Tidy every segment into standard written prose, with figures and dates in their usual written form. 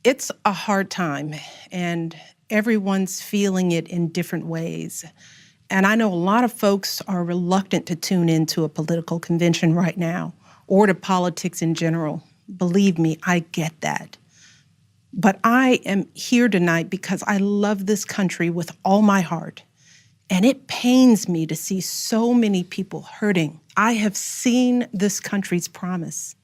It's a hard time, and everyone's feeling it in different ways. And I know a lot of folks are reluctant to tune into a political convention right now or to politics in general. Believe me, I get that. But I am here tonight because I love this country with all my heart. And it pains me to see so many people hurting. I have seen this country's promise.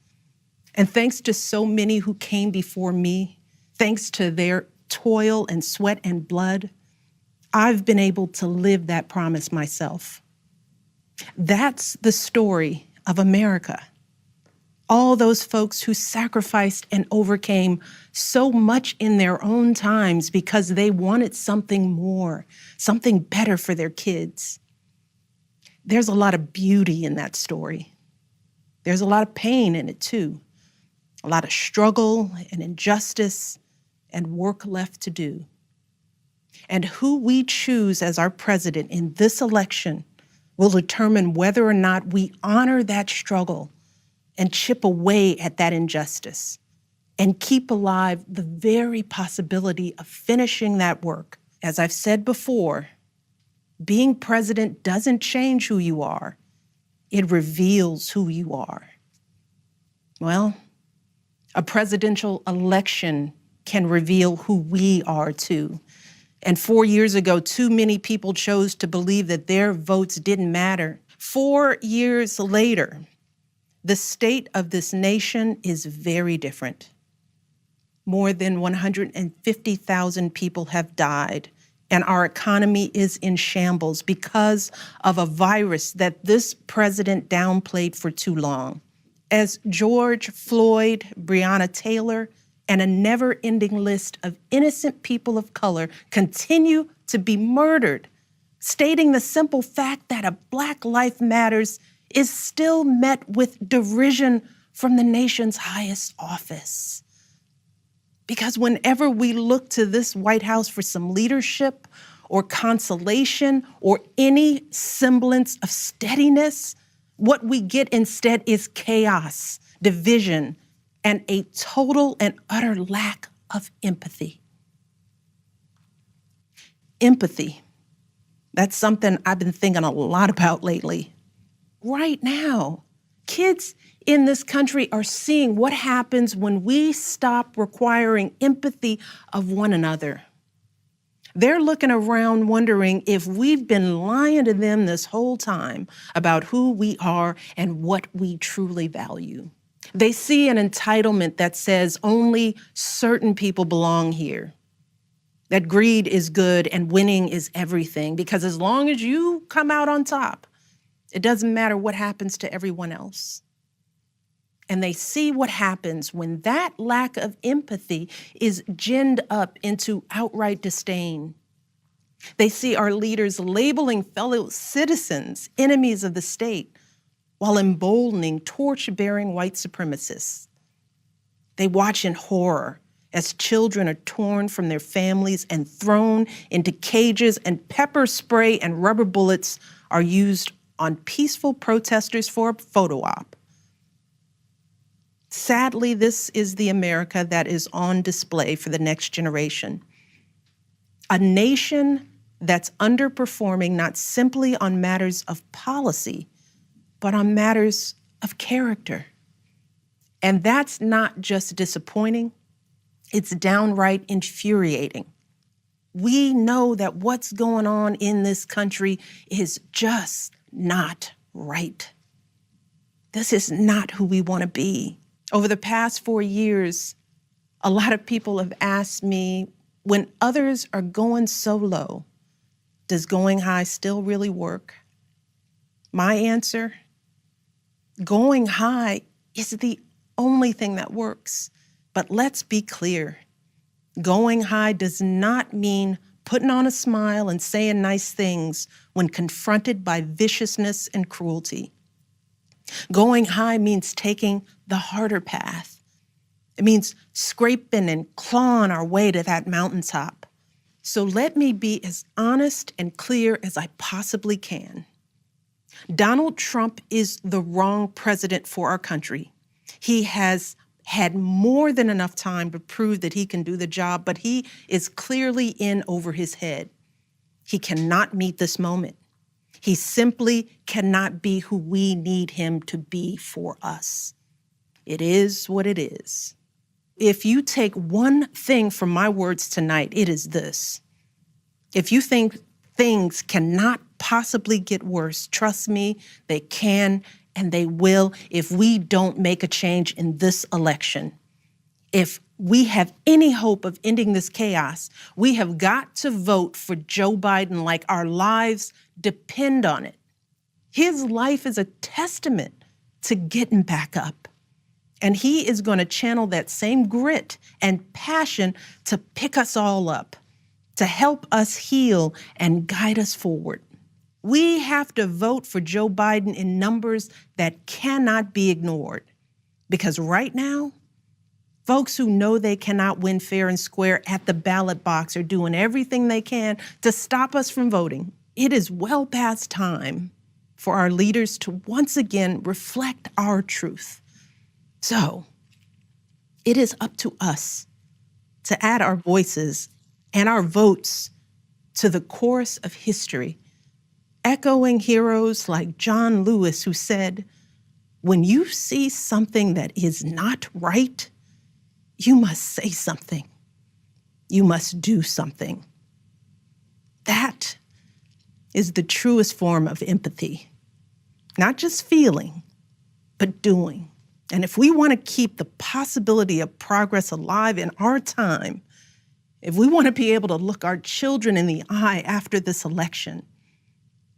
And thanks to so many who came before me, thanks to their toil and sweat and blood, I've been able to live that promise myself. That's the story of America. All those folks who sacrificed and overcame so much in their own times because they wanted something more, something better for their kids. There's a lot of beauty in that story. There's a lot of pain in it too. A lot of struggle and injustice and work left to do. And who we choose as our president in this election will determine whether or not we honor that struggle and chip away at that injustice and keep alive the very possibility of finishing that work. As I've said before, being president doesn't change who you are. It reveals who you are. Well, a presidential election can reveal who we are too. And 4 years ago, too many people chose to believe that their votes didn't matter. 4 years later, the state of this nation is very different. More than 150,000 people have died, and our economy is in shambles because of a virus that this president downplayed for too long. As George Floyd, Breonna Taylor, and a never-ending list of innocent people of color continue to be murdered, stating the simple fact that a Black life matters is still met with derision from the nation's highest office. Because whenever we look to this White House for some leadership or consolation or any semblance of steadiness, what we get instead is chaos, division, and a total and utter lack of empathy. Empathy. That's something I've been thinking a lot about lately. Right now, kids in this country are seeing what happens when we stop requiring empathy of one another. They're looking around wondering if we've been lying to them this whole time about who we are and what we truly value. They see an entitlement that says only certain people belong here, that greed is good and winning is everything, because as long as you come out on top, it doesn't matter what happens to everyone else. And they see what happens when that lack of empathy is ginned up into outright disdain. They see our leaders labeling fellow citizens enemies of the state while emboldening torch-bearing white supremacists. They watch in horror as children are torn from their families and thrown into cages, and pepper spray and rubber bullets are used on peaceful protesters for a photo op. Sadly, this is the America that is on display for the next generation. A nation that's underperforming not simply on matters of policy, but on matters of character. And that's not just disappointing, it's downright infuriating. We know that what's going on in this country is just not right. This is not who we want to be. Over the past 4 years, a lot of people have asked me, when others are going so low, does going high still really work? My answer, going high is the only thing that works. But let's be clear. Going high does not mean putting on a smile and saying nice things when confronted by viciousness and cruelty. Going high means taking the harder path. It means scraping and clawing our way to that mountaintop. So let me be as honest and clear as I possibly can. Donald Trump is the wrong president for our country. He has had more than enough time to prove that he can do the job, but he is clearly in over his head. He cannot meet this moment. He simply cannot be who we need him to be for us. It is what it is. If you take one thing from my words tonight, it is this. If you think things cannot possibly get worse, trust me, they can and they will if we don't make a change in this election. If we have any hope of ending this chaos, we have got to vote for Joe Biden like our lives depend on it. His life is a testament to getting back up. And he is going to channel that same grit and passion to pick us all up, to help us heal and guide us forward. We have to vote for Joe Biden in numbers that cannot be ignored. Because right now, folks who know they cannot win fair and square at the ballot box are doing everything they can to stop us from voting. It is well past time for our leaders to once again reflect our truth. So, it is up to us to add our voices and our votes to the chorus of history, echoing heroes like John Lewis, who said, "When you see something that is not right, you must say something. You must do something." That is the truest form of empathy. Not just feeling, but doing. And if we want to keep the possibility of progress alive in our time, if we want to be able to look our children in the eye after this election,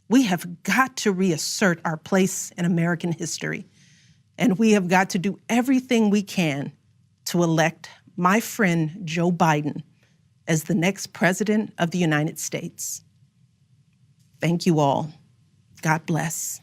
we have got to reassert our place in American history. And we have got to do everything we can to elect my friend Joe Biden as the next president of the United States. Thank you all. God bless.